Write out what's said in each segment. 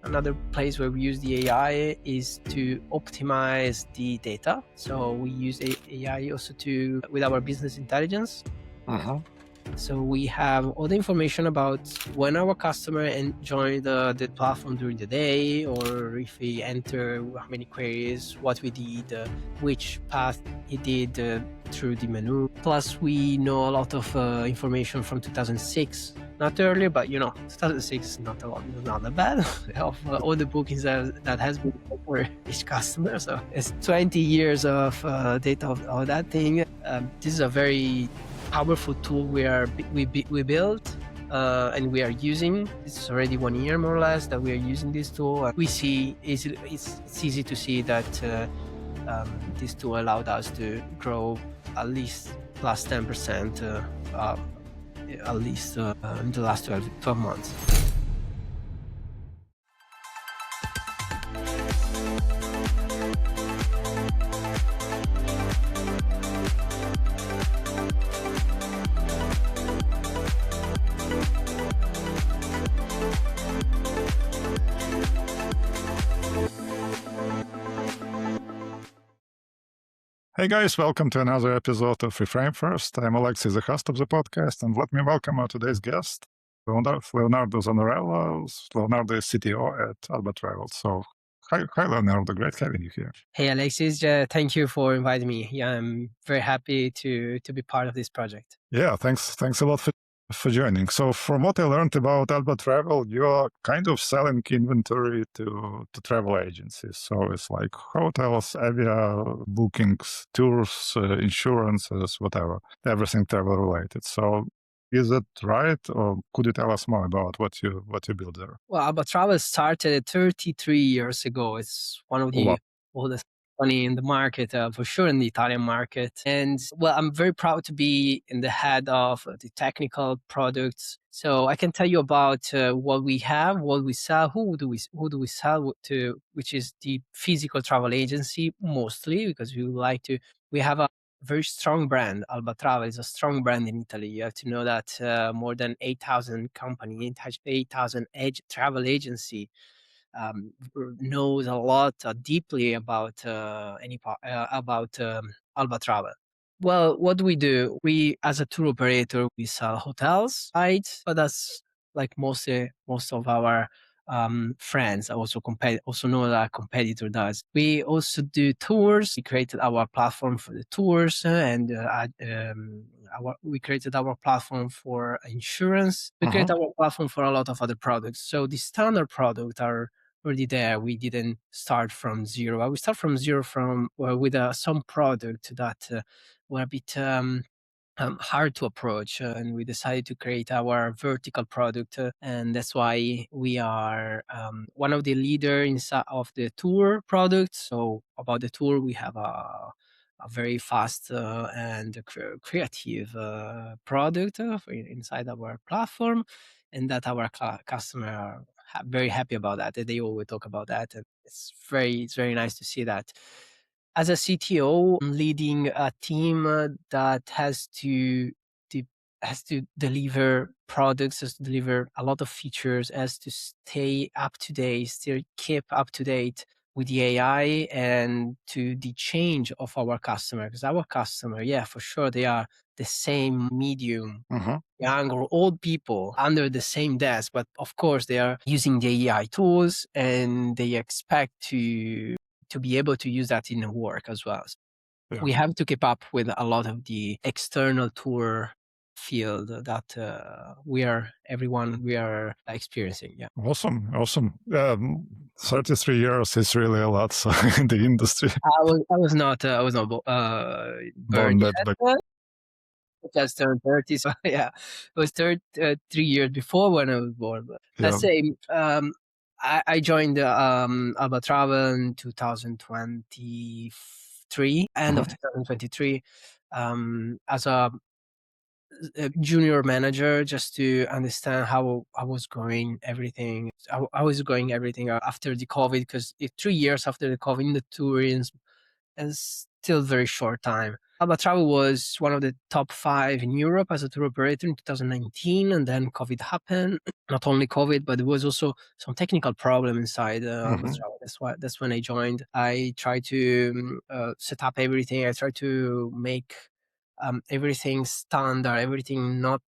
Another place where we use the AI is to optimize the data. So we use AI also with our business intelligence. So we have all the information about when our customer join the platform during the day, or if he enter, how many queries, what we did, which path he did through the menu. Plus, we know a lot of information from 2006. Not earlier, but 2006 is not that bad of all the bookings that has been for each customer. So it's 20 years of data of that thing. This is a very powerful tool we built and we are using. It's already 1 year more or less that we are using this tool. We see it's easy to see that this tool allowed us to grow at least plus 10% at least in the last 12 months. Hey guys, welcome to another episode of Reframe First. I'm Alexis, the host of the podcast, and let me welcome our today's guest, Leonardo Zanarella. Leonardo is CTO at Alba Travel. So, hi Leonardo, great having you here. Hey Alexis, thank you for inviting me. Yeah, I'm very happy to be part of this project. Yeah, thanks a lot for joining. So from what I learned about Alba Travel, you're kind of selling inventory to travel agencies. So it's like hotels, avia bookings, tours, insurances, whatever, everything travel related. So is that right? Or could you tell us more about what you build there? Well, Alba Travel started 33 years ago. It's one of the oldest company in the market, for sure in the Italian market. And well, I'm very proud to be in the head of the technical products. So I can tell you about what we have, what we sell, who do we sell to, which is the physical travel agency mostly, because we have a very strong brand. Alba Travel is a strong brand in Italy. You have to know that more than 8,000 company, 8,000 travel agency knows a lot deeply about Alba Travel. Well, what do we do? We, as a tour operator, we sell hotels, right? But that's like most of our friends also know that competitor does. We also do tours. We created our platform for the tours we created our platform for insurance. We created our platform for a lot of other products. So the standard products are already there. We didn't start from zero. We start from zero with some product that were a bit hard to approach, and we decided to create our vertical product, and that's why we are one of the leaders inside of the tour product. So about the tour, we have a very fast and creative product inside our platform, and that our customer are very happy about that. They always talk about that, and it's very nice to see that. As a CTO, I'm leading a team that has to deliver products, has to deliver a lot of features, has to stay up to date, still keep up to date with the AI and to the change of our customer. Because our customer, yeah, for sure, they are the same medium, young or old people under the same desk, but of course they are using the AI tools and they expect to be able to use that in work as well. Yeah. We have to keep up with a lot of the external tour field that we are experiencing. Yeah. Awesome. 33 years is really a lot in the industry. I was not born yet. I just turned 30, so yeah, it was 3 years before when I was born. But let's say I joined Alba Travel in 2023, end of 2023, as a junior manager, just to understand how I was going everything. I was going everything after the COVID, because 3 years after the COVID, the tourism is still very short time. Alba Travel was one of the top 5 in Europe as a tour operator in 2019, and then COVID happened. Not only COVID, but there was also some technical problem inside Alba Travel. That's when I joined. I tried to set up everything. I tried to make everything standard, everything not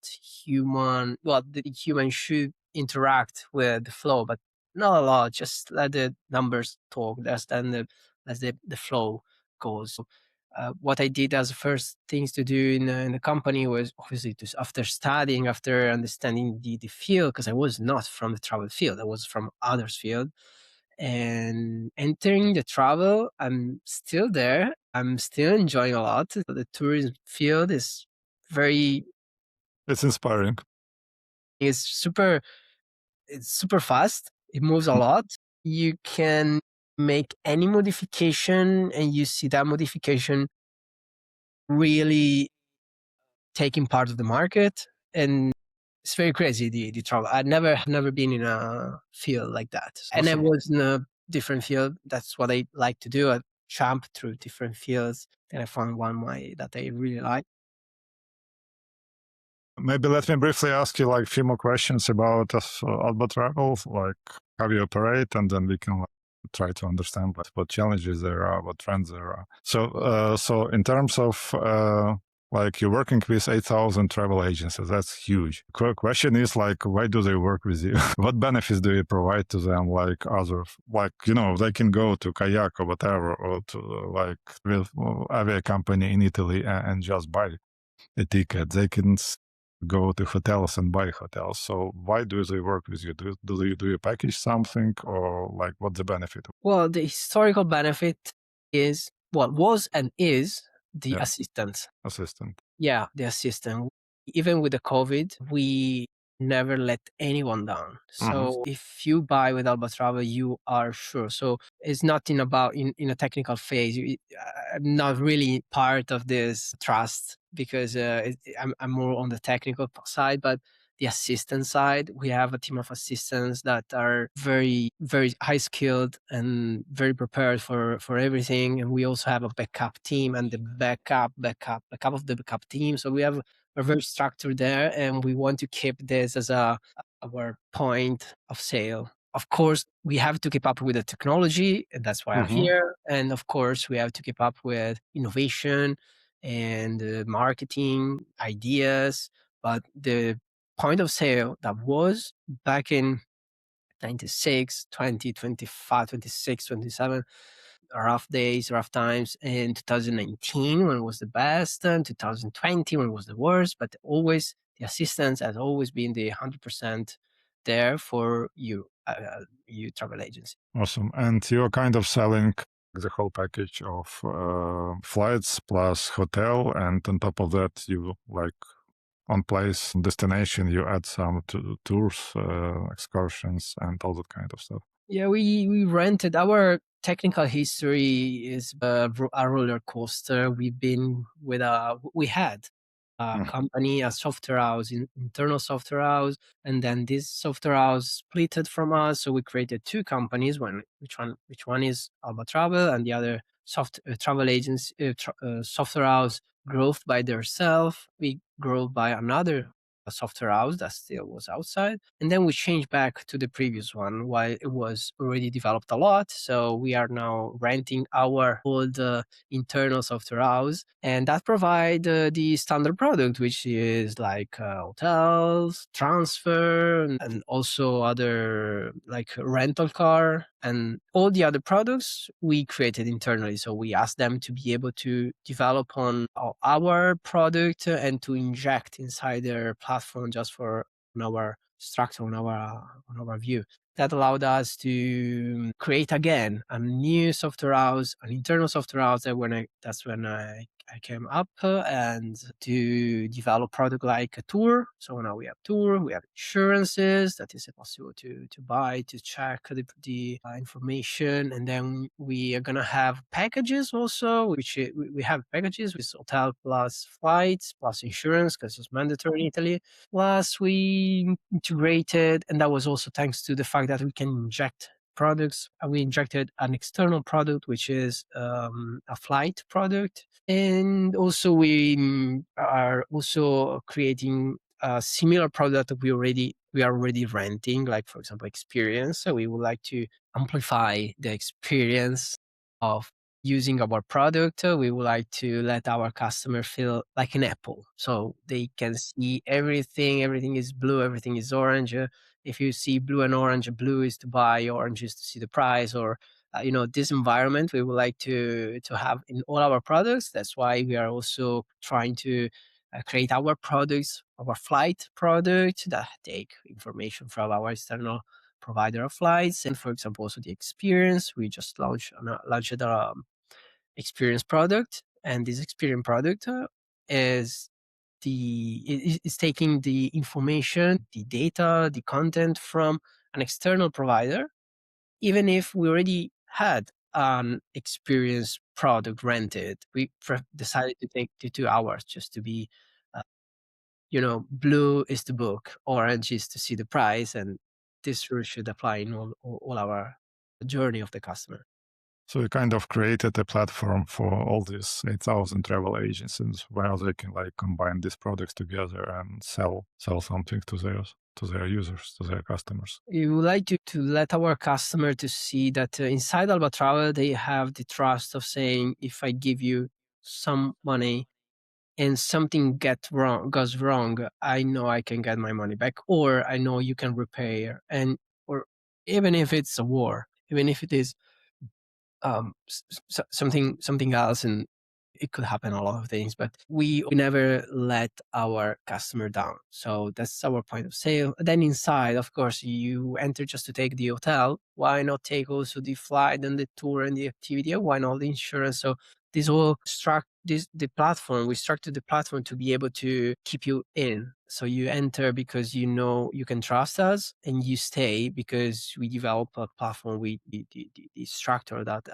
human. Well, the human should interact with the flow, but not a lot. Just let the numbers talk. That's the flow goes. What I did as first things to do in the company was obviously after studying, after understanding the field, because I was not from the travel field, I was from others field, and entering the travel. I'm still there. I'm still enjoying a lot. The tourism field is very, It's inspiring. it's super, it's super fast. It moves a lot. You can make any modification, and you see that modification really taking part of the market, and it's very crazy, the travel. I've never been in a field like that, and I was in a different field. That's what I like to do. I jump through different fields, and I found one that I really like. Maybe let me briefly ask you like a few more questions about Alba Travel, like how you operate, and then we can like, try to understand what challenges there are, what trends there are. So in terms of like you're working with 8,000 travel agencies, that's huge. Question is like, why do they work with you? What benefits do you provide to them? Like other, like, you know, they can go to Kayak or whatever, or to like with avia company in Italy and just buy a ticket. They can go to hotels and buy hotels. So why do they work with you? Do you package something, or like what's the benefit? Well, the historical benefit is what was and is the Yeah, assistance. assistant. Yeah, the assistant. Even with the COVID, we never let anyone down. So if you buy with Alba Travel, you are sure. So it's not in a technical phase. I'm not really part of this trust because I'm more on the technical side, but the assistant side, we have a team of assistants that are very, very high skilled and very prepared for everything. And we also have a backup team and the backup of the backup team. So we're very structured there, and we want to keep this as our point of sale. Of course, we have to keep up with the technology, and that's why I'm here. And of course, we have to keep up with innovation and marketing ideas. But the point of sale that was back in 96, 20, 25, 26, 27, rough days, rough times in 2019 when it was the best, and 2020 when it was the worst, but always the assistance has always been the 100% there for you travel agency. Awesome. And you're kind of selling the whole package of flights plus hotel, and on top of that, you like on place destination, you add some tours, excursions, and all that kind of stuff. Yeah, we rented. Our technical history is a roller coaster. We had a company, a software house, internal software house, and then this software house splitted from us. So we created two companies. Which one is Alba Travel, and the other travel agency, software house growth by themselves. We grow by another software house that still was outside. And then we changed back to the previous one while it was already developed a lot. So we are now renting our old internal software house, and that provide the standard product, which is like hotels, transfer, and also other like rental car, and all the other products we created internally. So we asked them to be able to develop on our product and to inject inside their platform just for on our structure, on our view. That allowed us to create again a new software house, an internal software house. That's when I came up and to develop product like a tour. So now we have tour, we have insurances that is possible to buy, to check the information, and then we are gonna have packages also, which we have packages with hotel plus flights plus insurance because it's mandatory in Italy. Plus we integrated, and that was also thanks to the fact that we can inject products. We injected an external product, which is a flight product. And also we are also creating a similar product that we are already renting, like for example, experience. So we would like to amplify the experience of using our product. We would like to let our customer feel like an apple. So they can see everything. Everything is blue. Everything is orange. If you see blue and orange, blue is to buy, orange is to see the price, or this environment we would like to have in all our products. That's why we are also trying to create our products, our flight product that take information from our external provider of flights. And for example, also the experience. We just launched experience product, and this experience product is taking the information, the data, the content from an external provider, even if we already had an experience product rented. We decided to take the 2 hours just to be, uh, blue is to book, orange is to see the price, and this rule should apply in all our journey of the customer. So you kind of created a platform for all these 8,000 travel agencies where they can like combine these products together and sell something to their users, to their customers. We would like to let our customer to see that inside Alba Travel, they have the trust of saying, if I give you some money and something goes wrong, I know I can get my money back, or I know you can repair, and or even if it's a war, even if it is something else, and it could happen a lot of things, but we never let our customer down. So that's our point of sale. Then inside, of course, you enter just to take the hotel. Why not take also the flight and the tour and the activity? Why not the insurance? So this whole the platform, we structured the platform to be able to keep you in. So you enter because you know you can trust us, and you stay because we develop a platform. The structure that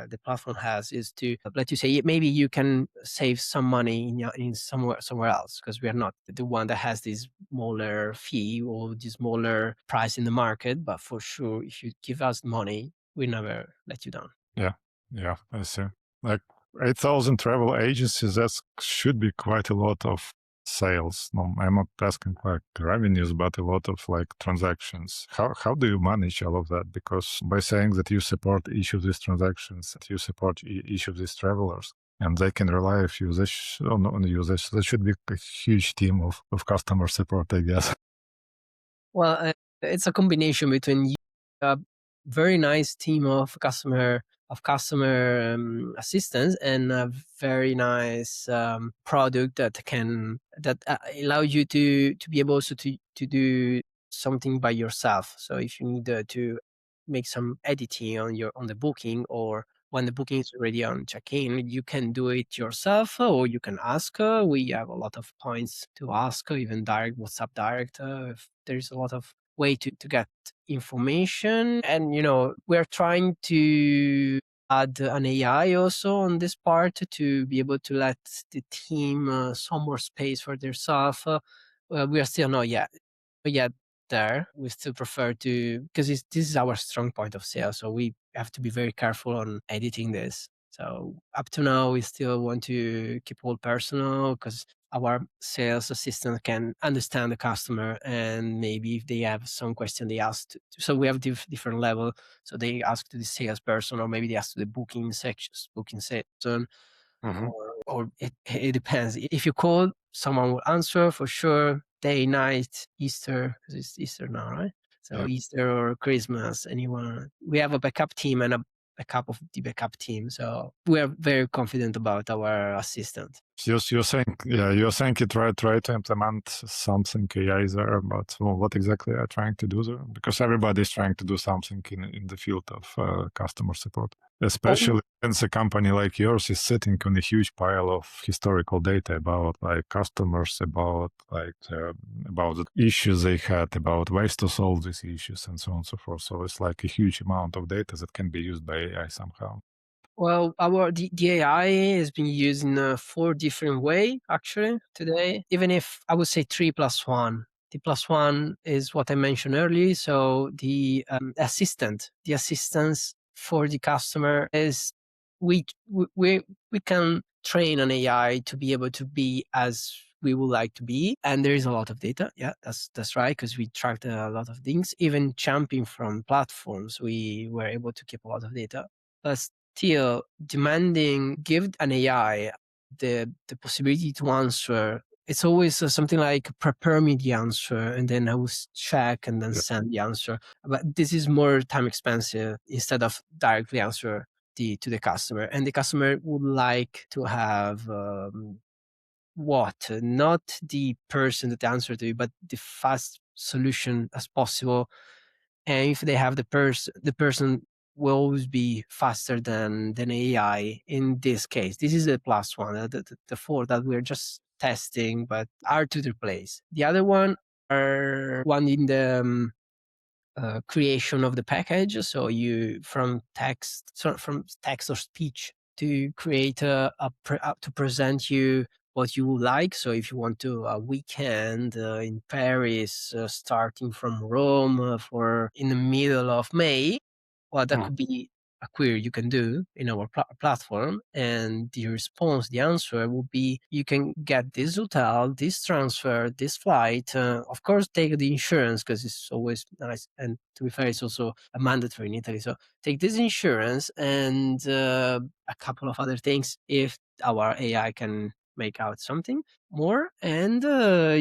the platform has is to let you say maybe you can save some money in somewhere else, because we are not the one that has this smaller fee or this smaller price in the market. But for sure, if you give us money, we never let you down. Yeah, yeah, I see. Like 8,000 travel agencies, that should be quite a lot of sales. No, I'm not asking like revenues, but a lot of like transactions. How do you manage all of that? Because by saying that you support each of these transactions, that you support each of these travelers, and they can rely of usage on usage, that should be a huge team of customer support, I guess. Well, it's a combination between a very nice team of customer assistants and a very nice product that allow you to be able also to do something by yourself. So if you need to make some editing on the booking, or when the booking is already on check-in, you can do it yourself, or you can ask. We have a lot of points to ask, even direct WhatsApp direct. If there's a lot of way to get information, and we're trying to add an AI also on this part to be able to let the team some more space for themselves. Well, we are still not yet there. We still prefer to, because this is our strong point of sale. So we have to be very careful on editing this. So up to now, we still want to keep all personal, because our sales assistant can understand the customer, and maybe if they have some question, they ask. So we have different level. So they ask to the salesperson, or maybe they ask to the booking section, or it depends. If you call, someone will answer for sure. Day, night, Easter, because it's Easter now, right? So Yeah. Easter or Christmas, anyone. We have a backup team and a backup of the backup team. So we are very confident about our assistant. You're saying, yeah, you're saying you try to implement something AI there, but well, what exactly are you trying to do there? Because everybody's trying to do something in the field of customer support, especially since a company like yours is sitting on a huge pile of historical data about like customers, about about the issues they had, about ways to solve these issues, and so on and so forth. So it's like a huge amount of data that can be used by AI somehow. Well, the AI has been used in 4 different way actually today. Even if I would say 3 plus 1. The plus one is what I mentioned earlier. So the assistance for the customer is we we can train an AI to be able to be as we would like to be, and there is a lot of data. Yeah, that's right, because we tracked a lot of things. Even jumping from platforms, we were able to keep a lot of data. But still, demanding give an AI the possibility to answer. It's always something like prepare me the answer and then I will check and then send the answer. But this is more time expensive instead of directly answer to the customer. And the customer would like to have not the person that answered to you, but the fast solution as possible. And if they have the person will always be faster than AI in this case. This is the plus one, the four that we're just testing, but are to replace. The other one are one in the creation of the package. So from text or speech to create to present you what you would like. So if you want to a weekend in Paris, starting from Rome for in the middle of May, well, that could be a query you can do in our platform, and the response, the answer will be, you can get this hotel, this transfer, this flight. Of course, take the insurance because it's always nice, and to be fair, it's also a mandatory in Italy. So take this insurance and a couple of other things if our AI can make out something more, and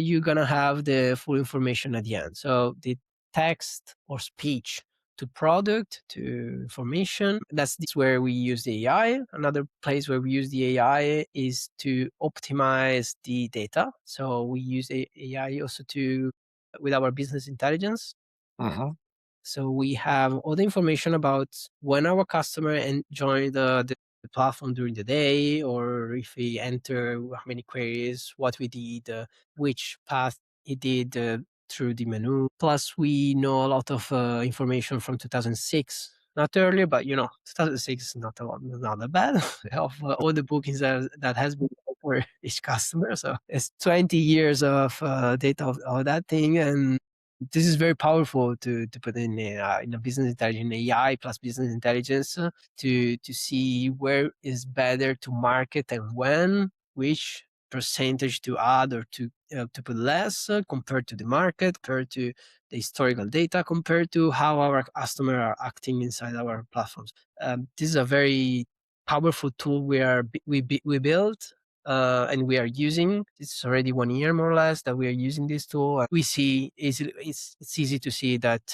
you're gonna have the full information at the end. So the text or speech to product to information. That's where we use the AI. Another place where we use the AI is to optimize the data. So we use AI also with our business intelligence. So we have all the information about when our customer joined the platform during the day, or if he enter how many queries, what we did, which path he did through the menu. Plus, we know a lot of information from 2006. Not earlier, but 2006 is not that bad of all the bookings that has been for each customer. So it's 20 years of data of that thing, and this is very powerful to put in a business intelligence, AI plus business intelligence, to see where is better to market and when, which percentage to add or to put less compared to the market, compared to the historical data, compared to how our customers are acting inside our platforms. This is a very powerful tool we built and we are using. It's already 1 year more or less that we are using this tool. We see it's easy to see that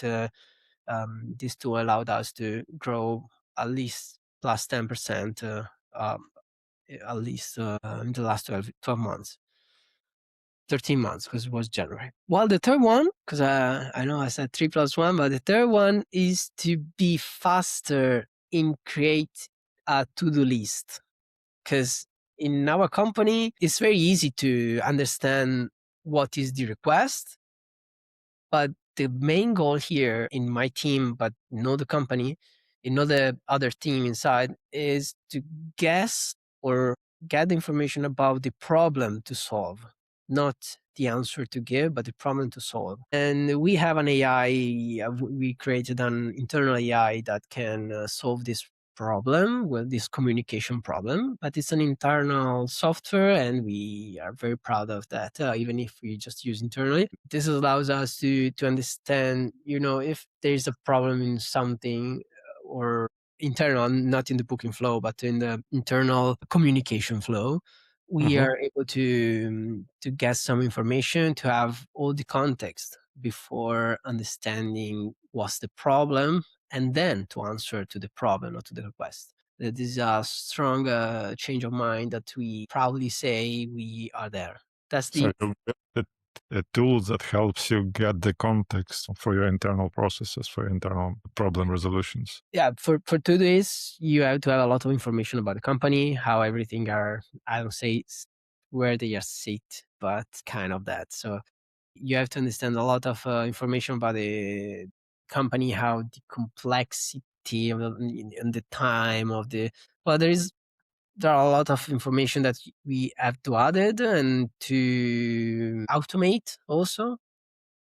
this tool allowed us to grow at least plus 10%, at least in the last 12 months. 13 months because it was January. Well, the third one, because I know I said 3 plus 1, but the third one is to be faster in create a to-do list. Because in our company, it's very easy to understand what is the request. But the main goal here in my team, but not the company, not the other team inside, is to guess or get information about the problem to solve, not the answer to give, but the problem to solve. And we have an AI, we created an internal AI that can solve this problem, well, this communication problem, but it's an internal software and we are very proud of that, even if we just use internally. This allows us to understand, if there's a problem in something or internal, not in the booking flow, but in the internal communication flow, we are able to get some information, to have all the context before understanding what's the problem, and then to answer to the problem or to the request. This is a strong change of mind that we proudly say we are there. That's So you built a tool that helps you get the context for your internal processes, for your internal problem resolutions. Yeah, for 2 days, you have to have a lot of information about the company, how everything are, I don't say where they are sit, but kind of that. So you have to understand a lot of information about the company, how the complexity of and the time of the. Well, there are a lot of information that we have to add it and to automate also.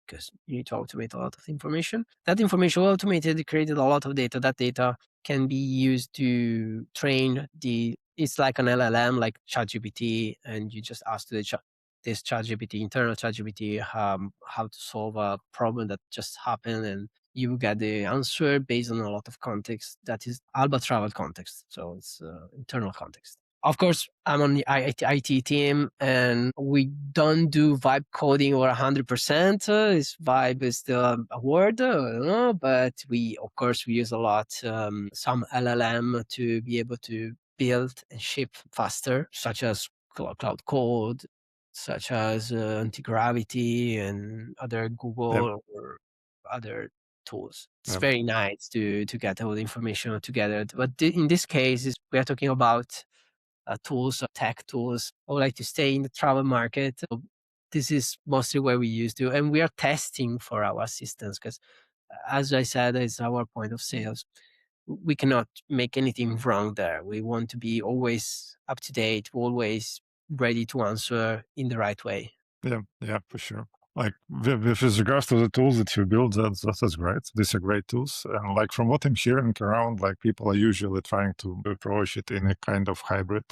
because you need to automate a lot of information. That information automated created a lot of data. That data can be used to train it's like an LLM, like ChatGPT, and you just ask this ChatGPT, internal ChatGPT, how to solve a problem that just happened, and you get the answer based on a lot of context. That is Alba Travel context, so it's internal context. Of course, I'm on the IT team, and we don't do vibe coding or 100%. This vibe is still a word, I don't know, but of course, we use a lot some LLM to be able to build and ship faster, such as Cloud Code, such as Anti-Gravity and other Yep. Google or other tools. It's Yep. very nice to get all the information together. But in this case, we are talking about tools, tech tools. I would like to stay in the travel market. So this is mostly where we used to, and we are testing for our assistants because, as I said, it's our point of sales. We cannot make anything wrong there. We want to be always up to date, always ready to answer in the right way. Yeah, for sure. Like with regards to the tools that you build, that's great. These are great tools. And like from what I'm hearing around, like people are usually trying to approach it in a kind of hybrid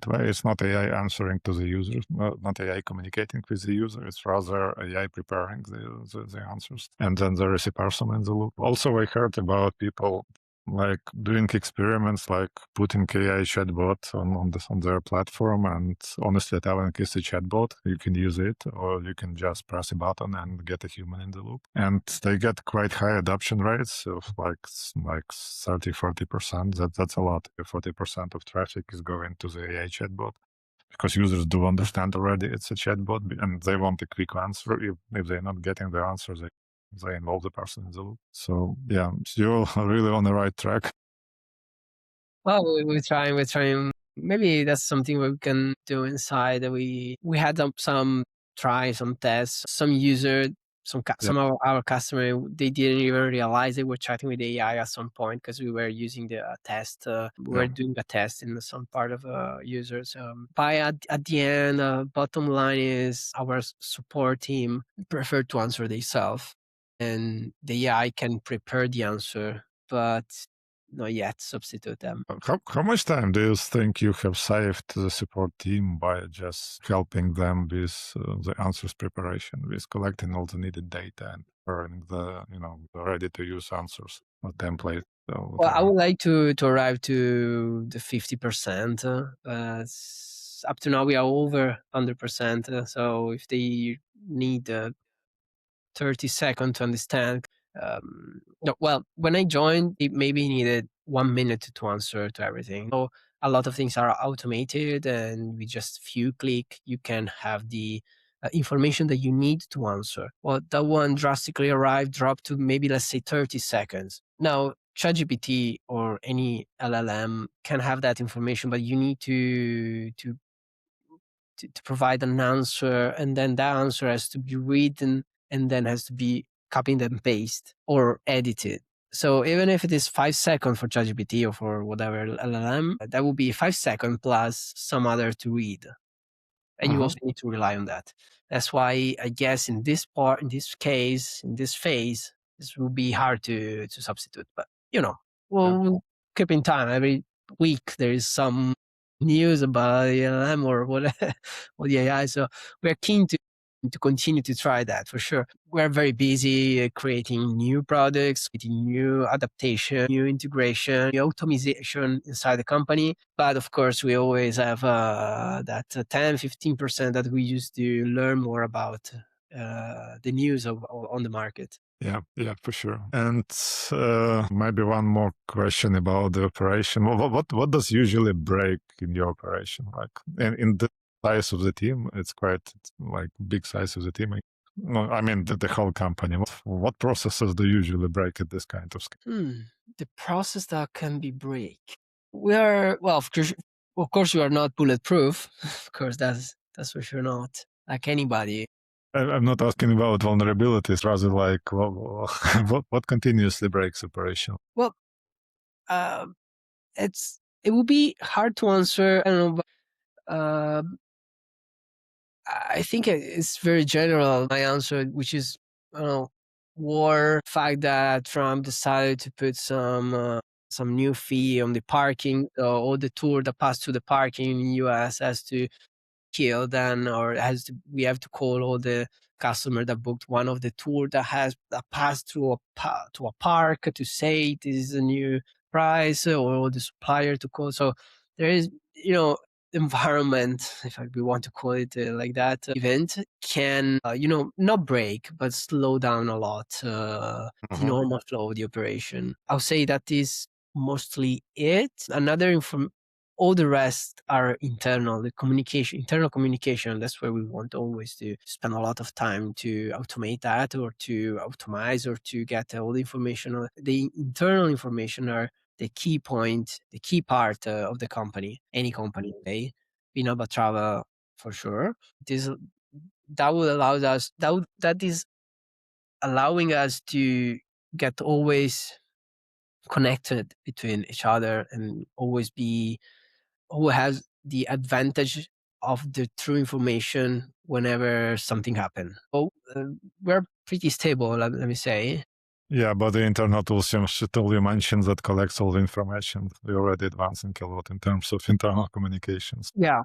way. It's not AI answering to the user, not AI communicating with the user. It's rather AI preparing the answers. And then there is a person in the loop. Also, I heard about people like doing experiments, like putting AI chatbot on their platform, and honestly telling it's a chatbot. You can use it, or you can just press a button and get a human in the loop. And they get quite high adoption rates of like 30-40%. That's a lot. 40% of traffic is going to the AI chatbot, because users do understand already it's a chatbot, and they want a quick answer. If they're not getting the answer, they involve the person in the loop. So yeah, you're really on the right track. Well, we're trying. We're trying. Maybe that's something we can do inside. We had some try, some tests, some user, Yep. some of our customer, they didn't even realize they were chatting with AI at some point because we were using the test. We were Yep. doing a test in some part of users. By at the end, bottom line is our support team prefer to answer themselves, and the AI can prepare the answer, but not yet substitute them. How much time do you think you have saved the support team by just helping them with the answers preparation, with collecting all the needed data and preparing the ready to use answers or template or Well, I whatever? would like to arrive to the 50%. Up to now, we are over 100%. So if they need 30 seconds to understand. No, well, when I joined, it maybe needed 1 minute to answer to everything. So a lot of things are automated, and with just few click, you can have the information that you need to answer. Well, that one drastically dropped to maybe, let's say, 30 seconds. Now, ChatGPT or any LLM can have that information, but you need to provide an answer, and then that answer has to be written and then has to be copied and pasted or edited. So even if it is 5 seconds for ChatGPT or for whatever LLM, that will be 5 seconds plus some other to read. And you Uh-huh. also need to rely on that. That's why I guess in this part, in this case, in this phase, this will be hard to substitute. But Yeah. we'll keep in time. Every week there is some news about the LLM or whatever or the AI. So we're keen to continue to try that for sure. We're very busy creating new products, creating new adaptation, new integration, new automation inside the company. But of course, we always have that 10-15% that we use to learn more about the news on the market. Yeah, for sure. And maybe one more question about the operation. What does usually break in your operation? Like in the size of the team, it's quite like big size of the team. No, I mean the whole company. What processes do usually break at this kind of scale? The process that can be break. We are well, of course, we are not bulletproof. Of course, that's for sure not like anybody. I'm not asking about vulnerabilities, rather like what continuously breaks operation. Well, uh, it will be hard to answer. I don't know, but I think it's very general. My answer, which is know, war, fact that Trump decided to put some new fee on the parking, all the tour that pass through the parking in the US has to kill then, or we have to call all the customer that booked one of the tour that has that passed through to a park to say this is a new price, or the supplier to call. So there is, environment, if we want to call it like that, event can, not break, but slow down a lot the normal flow of the operation. I'll say that is mostly it. All the rest are internal, internal communication. That's where we want always to spend a lot of time to automate that, or to optimize, or to get all the information. The internal information are the key point, the key part of the company, any company, okay? In Alba Travel, for sure. This that will allow us that is allowing us to get always connected between each other, and always be who has the advantage of the true information whenever something happens. So we're pretty stable, let me say. Yeah, but the internal tools you mentioned that collects all the information. We're already advancing a lot in terms of internal communications. Yeah.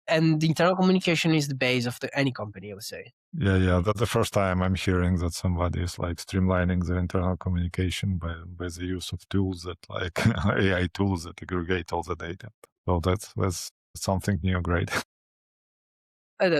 And the internal communication is the base of any company, I would say. Yeah. That's the first time I'm hearing that somebody is like streamlining their internal communication by the use of tools that like AI tools that aggregate all the data. So that's something new, great. Uh,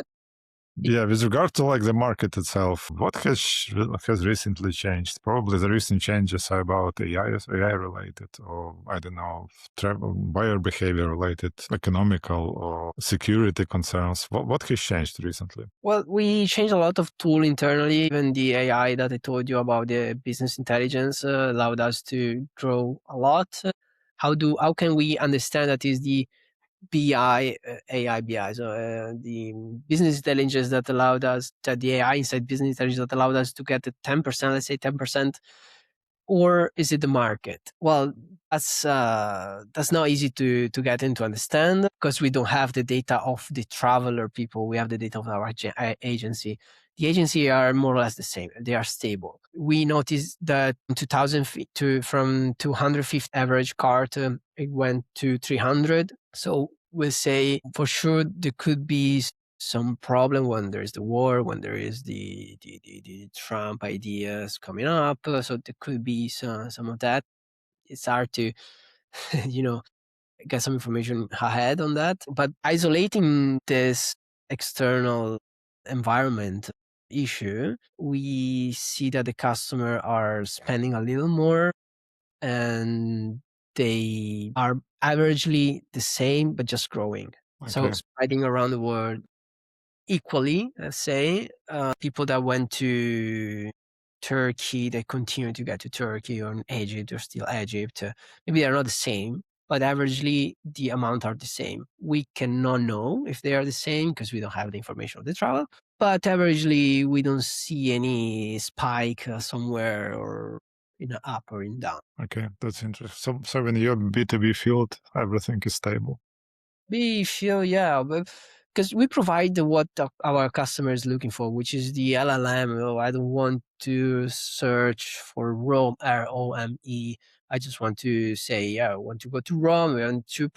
Yeah, with regard to like the market itself, what has recently changed? Probably the recent changes are about AI related, or I don't know, travel buyer behavior related, economical or security concerns. What has changed recently? Well, we changed a lot of tool internally. Even the AI that I told you about, the business intelligence, allowed us to grow a lot. How can we understand that is the BI, AI BI, so the business intelligence that allowed us, that the AI inside business intelligence that allowed us to get the 10%, let's say 10%, or is it the market? Well, that's not easy to get into understand, because we don't have the data of the traveler people. We have the data of our agency. The agency are more or less the same. They are stable. We noticed that 2000 from 250 average cart, it went to 300. So we'll say for sure there could be some problem when there is the war, when there is the Trump ideas coming up. So there could be some of that. It's hard to, you know, get some information ahead on that. But isolating this external environment issue, we see that the customer are spending a little more, and they are averagely the same, but just growing. So Okay. spreading around the world equally, let's say. People that went to Turkey, they continue to get to Turkey, or in Egypt, or still Egypt. Maybe they're not the same, but averagely the amount are the same. We cannot know if they are the same because we don't have the information of the travel, but averagely we don't see any spike somewhere, or in up or in down. Okay, that's interesting. So when you're B2B field, everything is stable. We feel, yeah, because we provide what our customer is looking for, which is the LLM. Oh, I don't want to search for Rome, Rome. I just want to say, yeah, I want to go to Rome, and to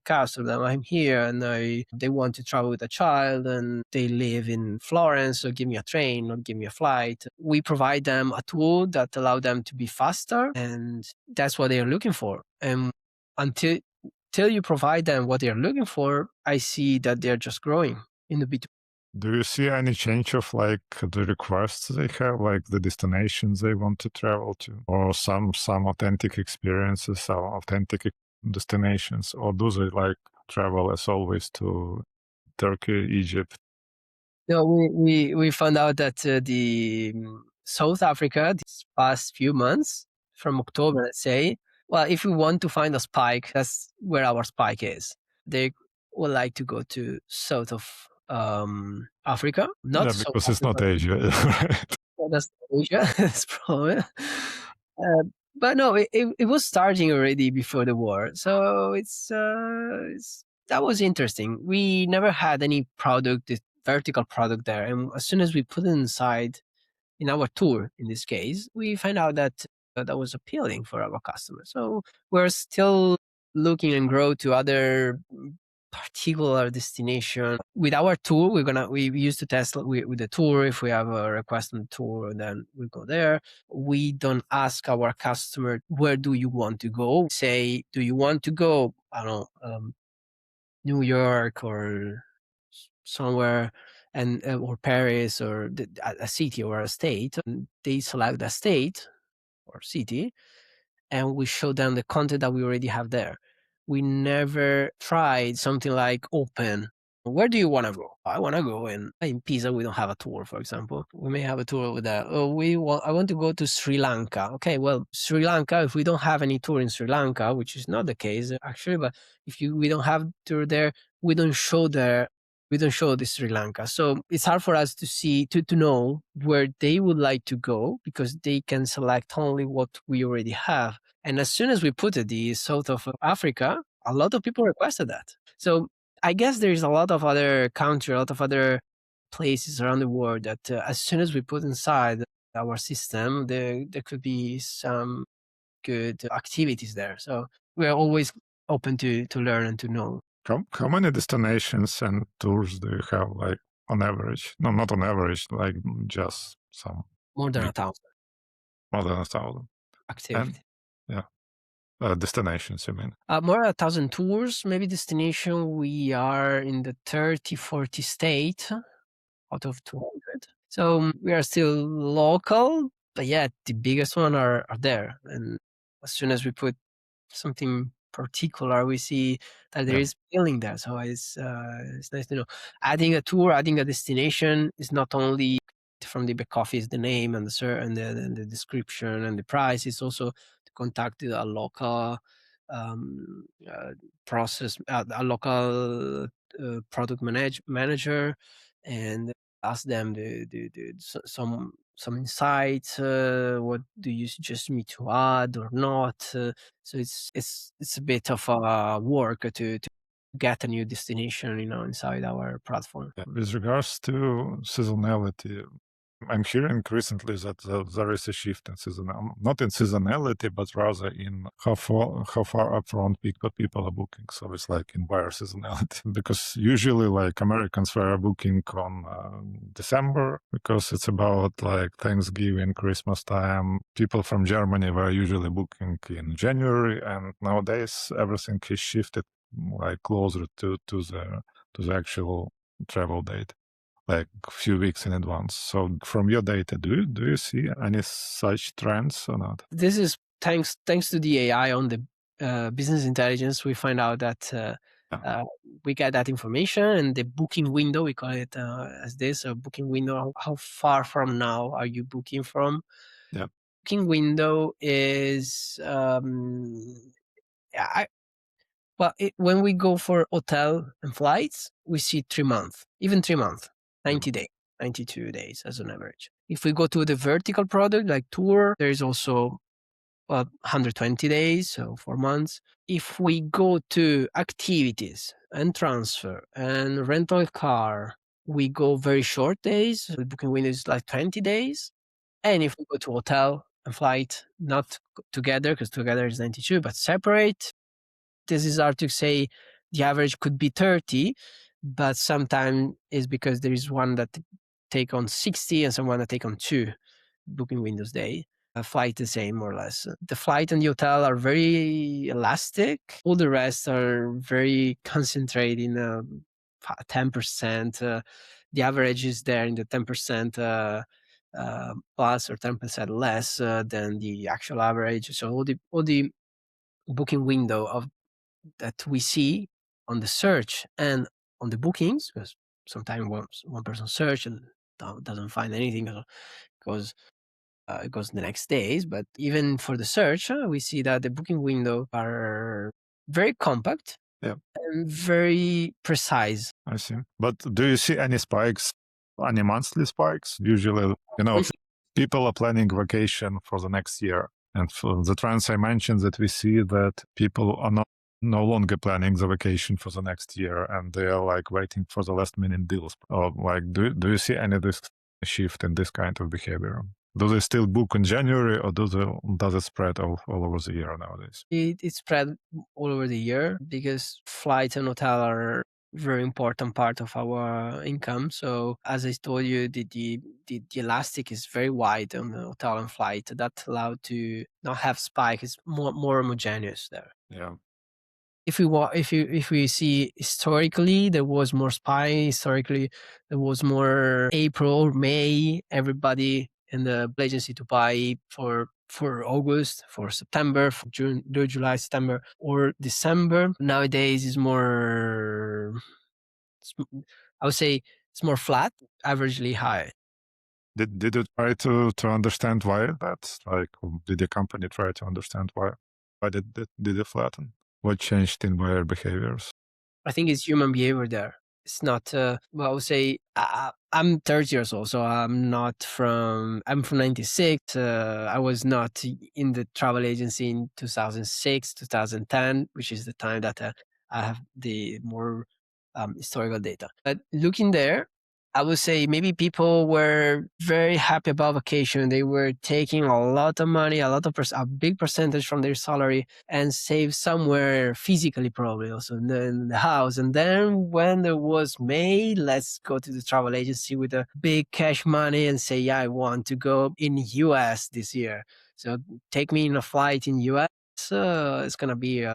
castle them. I'm here, and they want to travel with a child, and they live in Florence, so give me a train or give me a flight. We provide them a tool that allow them to be faster, and that's what they are looking for. And until till you provide them what they're looking for, I see that they're just growing in the B2B. Do you see any change of like the requests they have, like the destinations they want to travel to, or some authentic experiences, some authentic destinations, or do they like travel as always to Turkey, Egypt? No, we found out that the South Africa these past few months, from October, let's say, well, if we want to find a spike, that's where our spike is. They would like to go to south of Africa, not Yeah, South because it's not Africa. Asia, right? Well, that's Asia. That's probably. But no, it was starting already before the war, so it's that was interesting. We never had any product, this vertical product there, and as soon as we put it inside in our tour, in this case, we find out that that was appealing for our customers. So we're still looking and grow to other particular destination. With our tour, we used to test with the tour. If we have a request on the tour, then we go there. We don't ask our customer, where do you want to go? Say, do you want to go, I don't know, New York or somewhere, and or Paris, or a city or a state. And they select a state or city, and we show them the content that we already have there. We never tried something like open. Where do you want to go? I want to go in Pisa. We don't have a tour, for example. We may have a tour with that. Oh, I want to go to Sri Lanka. Okay, well, Sri Lanka. If we don't have any tour in Sri Lanka, which is not the case actually, but we don't have tour there, we don't show there. We don't show the Sri Lanka. So it's hard for us to know where they would like to go, because they can select only what we already have. And as soon as we put it, the south of Africa, a lot of people requested that. So I guess there's a lot of other countries, a lot of other places around the world that as soon as we put inside our system, there could be some good activities there. So we're always open to learn and to know. How many destinations and tours do you have, like, on average? No, not on average, like just some. More than 1,000. More than 1,000. Activity. And, yeah. Destinations, you mean? More than 1,000 tours, maybe destination. We are in the 30, 40 state out of 200. So we are still local, but yeah, the biggest one are there. And as soon as we put something particular, we see that there is feeling there. So it's nice to know. Adding a tour, adding a destination is not only from the back office, the name and the description and the price. It's also to contact a local process, a local product manager, and ask them some insights. What do you suggest me to add or not? So it's a bit of a work to get a new destination, inside our platform. Yeah. With regards to seasonality, I'm hearing recently that there is a shift in not in seasonality, but rather in how far upfront people are booking. So it's like in buyer seasonality, because usually like Americans were booking on December, because it's about like Thanksgiving, Christmas time. People from Germany were usually booking in January, and nowadays everything is shifted like closer to the actual travel date, like a few weeks in advance. So from your data, do you see any such trends or not? This is thanks to the AI on the business intelligence. We find out that we get that information, and the booking window, we call it as this, a booking window. How far from now are you booking from? Yeah. Booking window is when we go for hotel and flights, we see 3 months, even 3 months, 90 days, 92 days as an average. If we go to the vertical product like tour, there is also 120 days, so 4 months. If we go to activities and transfer and rental car, we go very short days. The booking window is like 20 days. And if we go to hotel and flight, not together, because together is 92, but separate, this is hard to say. The average could be 30, but sometimes it's because there is one that take on 60 and someone that take on 2 booking windows day. A flight the same, more or less. The flight and the hotel are very elastic. All the rest are very concentrated in 10%. The average is there in the 10% plus or 10% less than the actual average. So all the booking window of that we see on the search and on the bookings, because sometimes one person search and doesn't find anything, because it goes the next days. But even for the search, we see that the booking window are very compact and very precise. I see. But do you see any spikes, any monthly spikes? Usually, people are planning vacation for the next year. And for the trends I mentioned, that we see that people are no longer planning the vacation for the next year, and they are like waiting for the last minute deals. Or like, do you see any of this shift in this kind of behavior? Do they still book in January, or does it spread all over the year nowadays? It's spread all over the year because flights and hotel are very important part of our income. So as I told you, the elastic is very wide on the hotel and flight. That allowed to not have spike. It's more homogeneous there. Yeah. If we see historically, there was more spy. Historically, there was more April, May. Everybody in the agency to buy for August, for September, for June, July, September, or December. Nowadays is more. I would say it's more flat, averagely high. Did you try to understand why that's like? Did the company try to understand why did it flatten? What changed in buyer behaviors? I think it's human behavior there. It's not, well, I would say I'm 30 years old, so I'm from 96. I was not in the travel agency in 2006, 2010, which is the time that I have the more historical data. But looking there, I would say maybe people were very happy about vacation. They were taking a lot of money, a big percentage from their salary and save somewhere physically, probably also in the house. And then when there was May, let's go to the travel agency with a big cash money and say, yeah, I want to go in US this year. So take me in a flight in US. It's going to be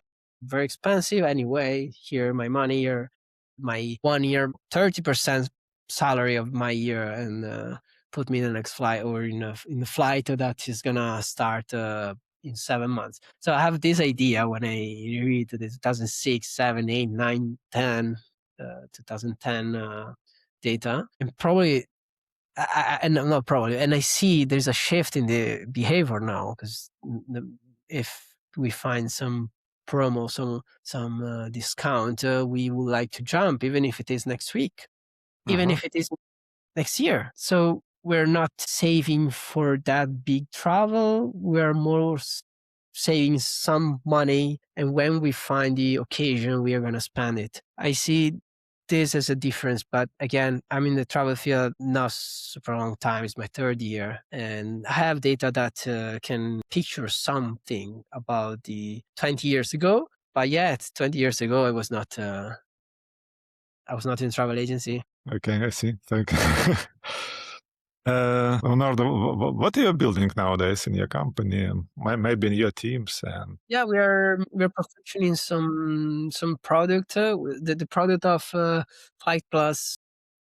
very expensive anyway. Here, my money, here, my 1 year, 30% salary of my year, and put me in the next flight or in the flight that is gonna start in 7 months. So I have this idea when I read the 2006, 7, 8, 9, 10, 2010 data, and probably, and not probably, and I see there's a shift in the behavior now because if we find some promo, some discount, we would like to jump, even if it is next week, even if it is next year. So we're not saving for that big travel. We're more saving some money. And when we find the occasion, we are going to spend it. I see this as a difference. But again, I'm in the travel field not super long time. It's my third year. And I have data that can picture something about the 20 years ago. But yet, 20 years ago, I was not in travel agency. Okay, I see. Thank you. Leonardo, what are you building nowadays in your company and maybe in your teams? And Yeah, we're perfectioning some product. The product of Flight Plus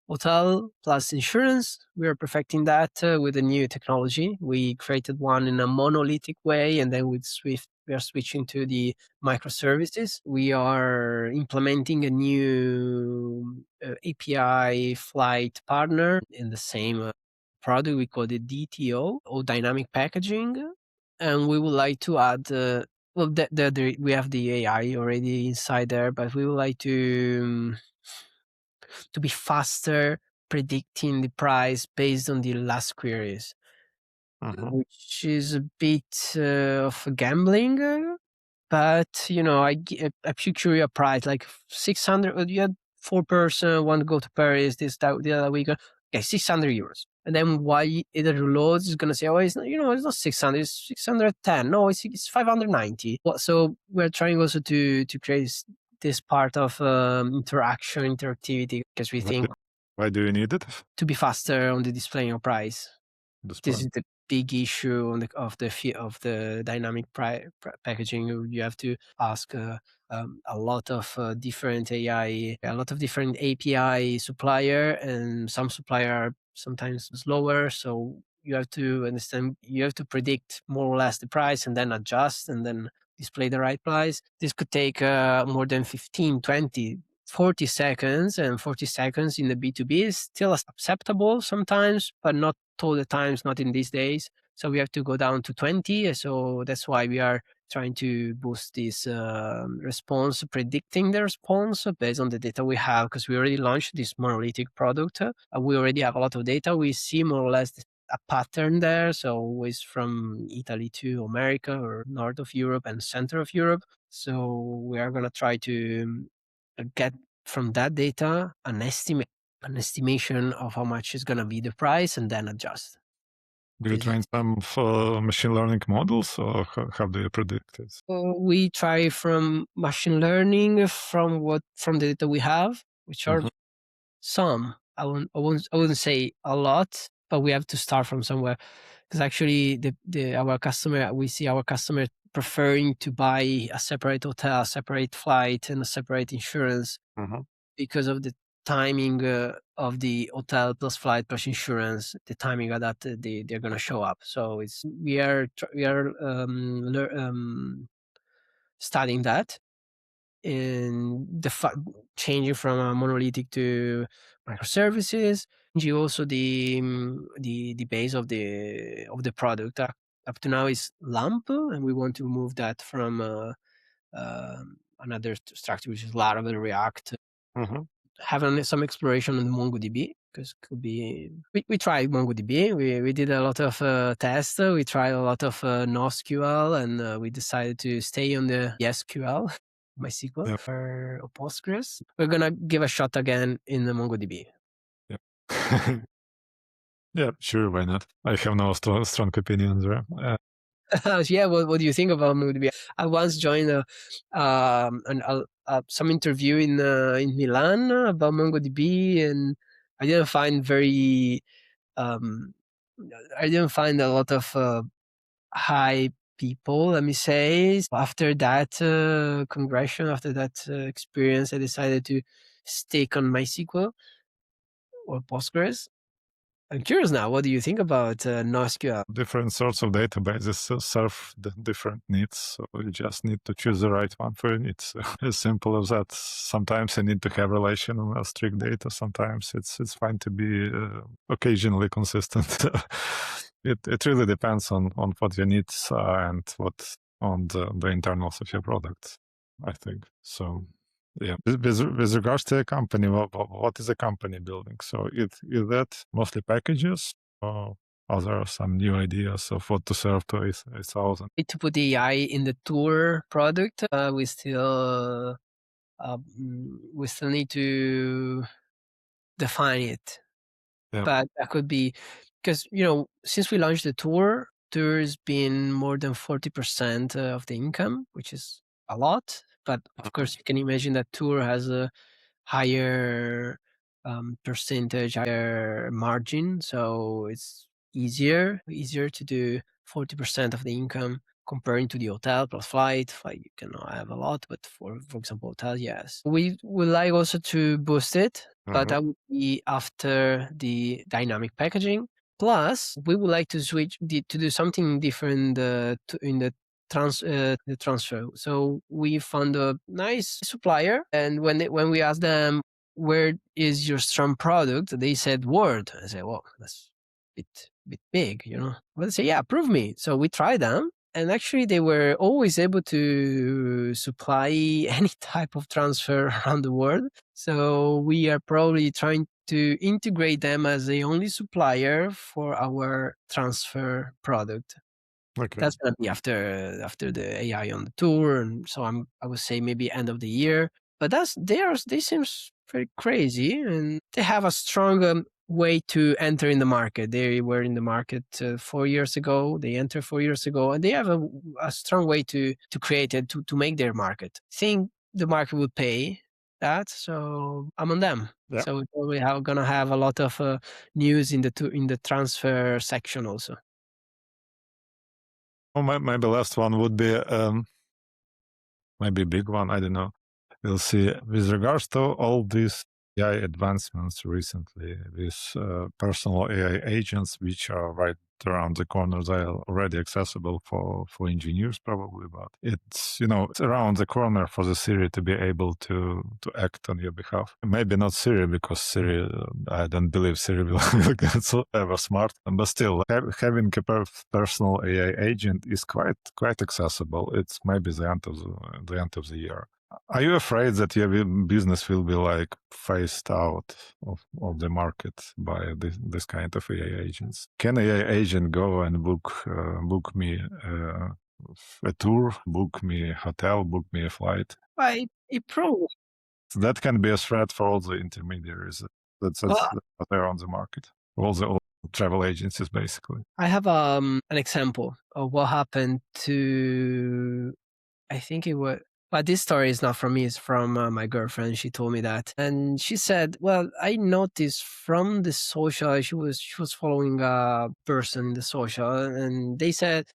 Hotel plus insurance. We are perfecting that with a new technology. We created one in a monolithic way, and then with Swift, we are switching to the microservices. We are implementing a new API flight partner in the same product. We call it DTO, or dynamic packaging, and we would like to add. Well, we have the AI already inside there, but we would like to be faster predicting the price based on the last queries, which is a bit of gambling. But I picture you a price like 600. You had 4 person want to go to Paris the other week. Okay, 600 euros. And then why it reloads is gonna say, oh, it's not, it's not 600, it's 610. No, it's 590. So we're trying also to create this part of interactivity, because we think why do you need it? to be faster on the displaying of price. This is the big issue of the dynamic packaging. You have to ask a lot of different AI, a lot of different API supplier, and some supplier are sometimes slower. So you have to understand, you have to predict more or less the price and then adjust and then display the right price. This could take more than 15, 20, 40 seconds, and 40 seconds in the B2B is still acceptable sometimes, but not all the times, not in these days. So we have to go down to 20. So that's why we are trying to boost this response, predicting the response based on the data we have, because we already launched this monolithic product. We already have a lot of data. We see more or less a pattern there. So always from Italy to America or north of Europe and center of Europe. So we are going to try to get from that data an estimation of how much is going to be the price and then adjust. Do you train some machine learning models, or how do you predict it? We try from machine learning from the data we have, which are some. I wouldn't say a lot, but we have to start from somewhere. Because actually, we see our customer preferring to buy a separate hotel, a separate flight, and a separate insurance because of the timing of the hotel plus flight plus insurance, the timing of that they're going to show up. So we are studying that in changing from a monolithic to microservices. You also the base of the product. Up to now is LAMP, and we want to move that from another structure, which is Laravel React. Having some exploration on MongoDB, because could be we tried MongoDB. We did a lot of tests. We tried a lot of NoSQL, and we decided to stay on the SQL, MySQL or Postgres. We're gonna give a shot again in the MongoDB. Yep. Yeah, sure, why not? I have no strong opinions there. Yeah, what do you think about MongoDB? I once joined some interview in Milan about MongoDB, and I didn't find very I didn't find a lot of high people, let me say. After that congression, after that experience, I decided to stick on MySQL or Postgres. I'm curious now, what do you think about NoSQL? Different sorts of databases serve the different needs, so you just need to choose the right one for your needs. As simple as that. Sometimes you need to have relational strict data. Sometimes it's fine to be occasionally consistent. It really depends on what your needs are and what on the internals of your product, I think. So yeah. With regards to a company, what is a company building? So is that mostly packages, or are there some new ideas of what to serve to a thousand? To put AI in the tour product, we still need to define it. Yeah. But that could be because since we launched the tour's been more than 40% of the income, which is a lot. But of course, you can imagine that tour has a higher percentage, higher margin, so it's easier to do 40% of the income comparing to the hotel plus flight. Flight you can have a lot, but for example, hotel, yes. We would like also to boost it, but that would be after the dynamic packaging. Plus, we would like to to do something different in the transfer. So we found a nice supplier, and when we asked them where is your strong product, they said Word. I said, well, that's a bit big, Well, they say, yeah, prove me. So we tried them, and actually they were always able to supply any type of transfer around the world. So we are probably trying to integrate them as the only supplier for our transfer product. Okay. That's gonna be after the AI on the tour, and so I would say maybe end of the year. But they seems very crazy, and they have a strong way to enter in the market. They were in the market 4 years ago. They entered 4 years ago, and they have a strong way to create it to make their market. I think the market would pay that, so I'm on them. Yeah. So we're probably gonna have a lot of news in the transfer section also. Well, maybe last one would be maybe a big one. I don't know. We'll see. With regards to all these AI advancements recently, with personal AI agents, which are right around the corner, they are already accessible for engineers probably, but it's it's around the corner for the Siri to be able to act on your behalf. Maybe not Siri, because Siri, I don't believe Siri will get so ever smart, but still having a personal AI agent is quite accessible. It's maybe the end of the year. Are you afraid that your business will be like phased out of the market by this kind of AI agents? Can AI agent go and book me a tour, book me a hotel, book me a flight? It probably. That can be a threat for all the intermediaries that are on the market. All the travel agencies, basically. I have an example of what happened to, I think it was, but this story is not from me, it's from my girlfriend. She told me that. And she said, well, I noticed from the social, she was following a person in the social, and they said,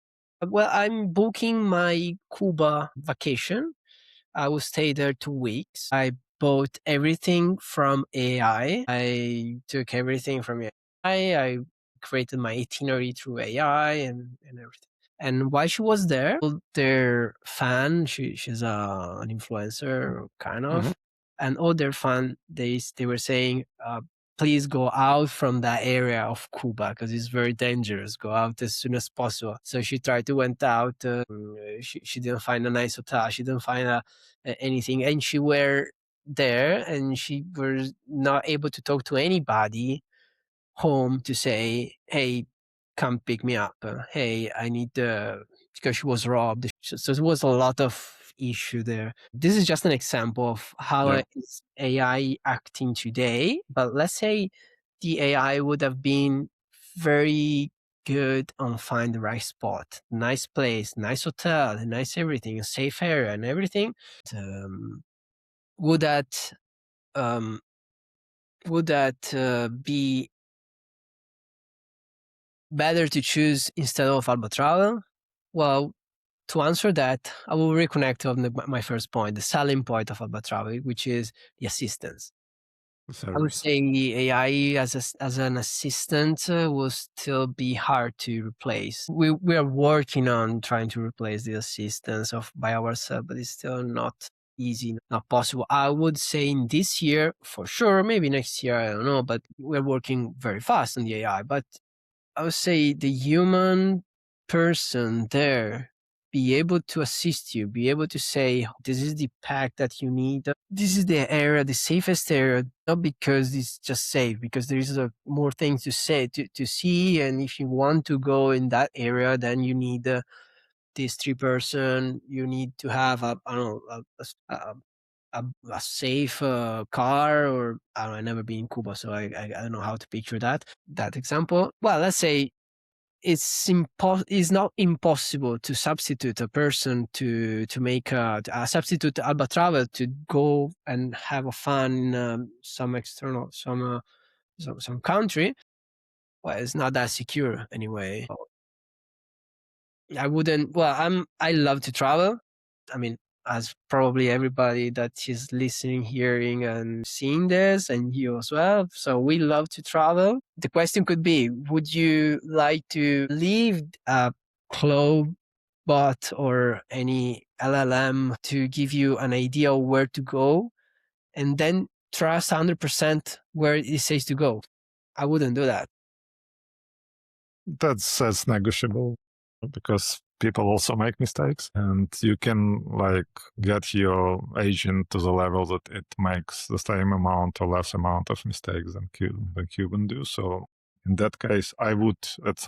well, I'm booking my Cuba vacation. I will stay there 2 weeks. I bought everything from AI. I took everything from AI. I created my itinerary through AI and everything. And while she was there, their fan, she's an influencer, kind of, and all their fan, they were saying, please go out from that area of Cuba because it's very dangerous. Go out as soon as possible. So she tried to went out. She didn't find a nice hotel. She didn't find anything, and she were there, and she was not able to talk to anybody home to say, hey, come pick me up. Hey, I need because she was robbed. So there was a lot of issue there. This is just an example of how Yeah. is AI acting today. But let's say the AI would have been very good on find the right spot, nice place, nice hotel, nice everything, a safe area and everything. Um, would that um, be better to choose instead of AlbaTravel? Well, to answer that, I will reconnect on my first point, the selling point of AlbaTravel, which is the assistance. I would Service. say the AI as an assistant will still be hard to replace. We are working on trying to replace the assistance of by ourselves, but it's still not easy, not possible. I would say in this year for sure, maybe next year, I don't know, but we're working very fast on the AI. But I would say the human person there be able to assist you, be able to say, this is the pack that you need. This is the area, the safest area, not because it's just safe, because there is more things to say, to see. And if you want to go in that area, then you need this 3 person, you need to have I don't know, a safe car, or I don't know, I've never been in Cuba, so I don't know how to picture that example. Well, let's say it's not impossible to substitute a person to make a substitute Alba Travel to go and have a fun in some external some country. Well, it's not that secure anyway. I wouldn't. Well, I love to travel. I mean, as probably everybody that is listening, hearing, and seeing this, and you as well. So we love to travel. The question could be: would you like to leave a cloud bot or any LLM to give you an idea of where to go, and then trust 100% where it says to go? I wouldn't do that. That's negotiable because people also make mistakes, and you can like get your agent to the level that it makes the same amount or less amount of mistakes than human do. So in that case, I would at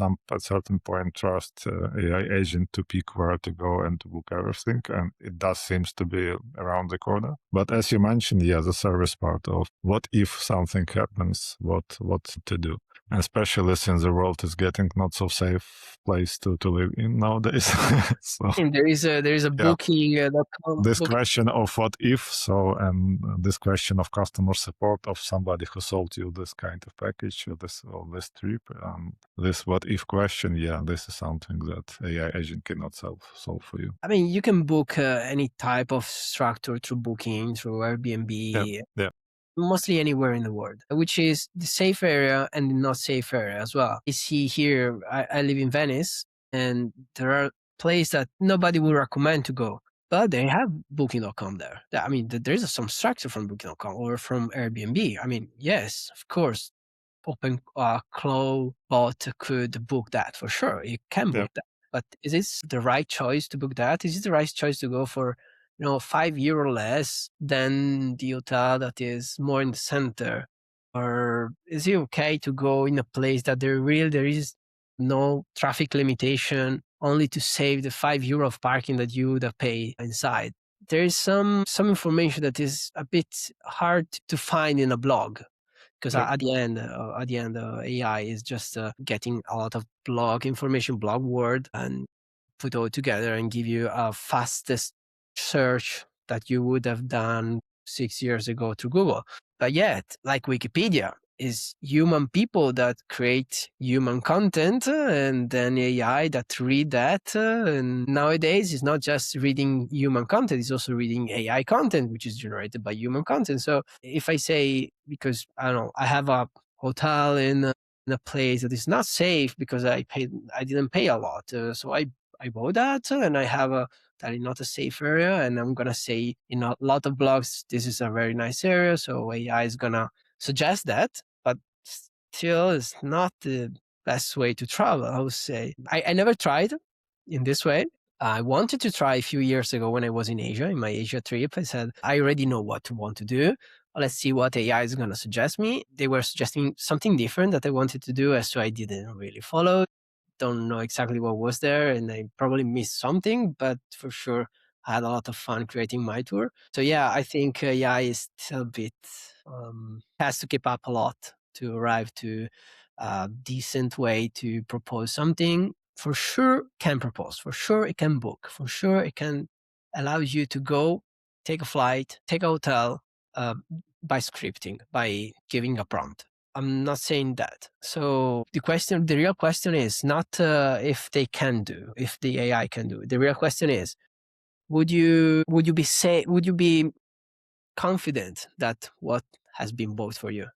certain point trust AI agent to pick where to go and to book everything, and it does seems to be around the corner. But as you mentioned, yeah, the service part of what if something happens, what to do, especially since the world is getting not so safe place to live in nowadays. So And there is a yeah, booking.com this booking. question of what if, so and this question of customer support of somebody who sold you this kind of package or this trip, this what if question, yeah, this is something that AI agent cannot solve for you. I mean, you can book any type of structure through Booking, through Yeah, Airbnb, yeah, mostly anywhere in the world, which is the safe area and the not safe area as well. You see here, I live in Venice, and there are places that nobody would recommend to go, but they have Booking.com there. I mean, there is some structure from Booking.com or from Airbnb. I mean, yes, of course, open cloud bot could book that for sure. You can yeah. book that, but is this the right choice to book that? Is it the right choice to go for €5 less than the hotel that is more in the center? Or is it okay to go in a place that there is no traffic limitation, only to save the €5 of parking that you would have paid inside? There is some information that is a bit hard to find in a blog. because Yep. at the end, AI is just getting a lot of blog information, blog word, and put all together and give you a fastest search that you would have done 6 years ago through Google. But yet, like Wikipedia, is human people that create human content and then AI that read that. And nowadays, it's not just reading human content, it's also reading AI content, which is generated by human content. So if I say, because I don't know, I have a hotel in a place that is not safe because I didn't pay a lot. So I bought that and I have that is not a safe area. And I'm going to say in a lot of blogs, this is a very nice area. So AI is going to suggest that, but still it's not the best way to travel, I would say. I never tried in this way. I wanted to try a few years ago when I was in Asia, in my Asia trip. I said, I already know what to want to do. Let's see what AI is going to suggest me. They were suggesting something different that I wanted to do, so I didn't really follow. Don't know exactly what was there, and I probably missed something, but for sure I had a lot of fun creating my tour. So yeah, I think AI is still a bit has to keep up a lot to arrive to a decent way to propose something. For sure, can propose. For sure, it can book. For sure, it can allow you to go, take a flight, take a hotel uh, by scripting, by giving a prompt. I'm not saying that. So the real question is not if they can do, if the AI can do. The real question is, would you be confident that what has been bought for you?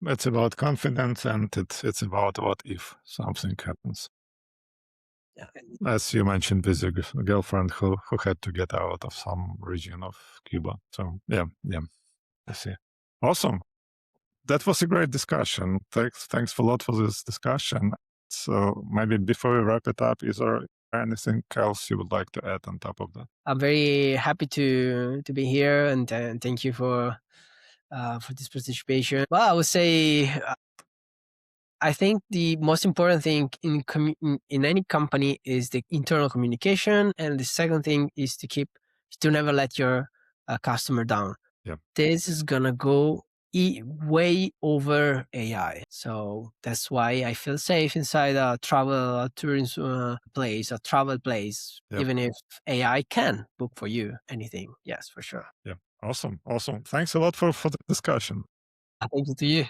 It's about confidence, and it's about what if something happens. Yeah. As you mentioned, with your girlfriend who had to get out of some region of Cuba. So yeah, I see. Awesome. That was a great discussion. Thanks a lot for this discussion. So maybe before we wrap it up, is there anything else you would like to add on top of that? I'm very happy to be here, and thank you for this participation. Well, I would say I think the most important thing in any company is the internal communication, and the second thing is to never let your customer down. Yeah. This is gonna go way over AI, so that's why I feel safe inside a tourism place, a travel place, Yep. even if AI can book for you anything. Yes, for sure. Yeah. Awesome. Thanks a lot for the discussion. Thank you to you.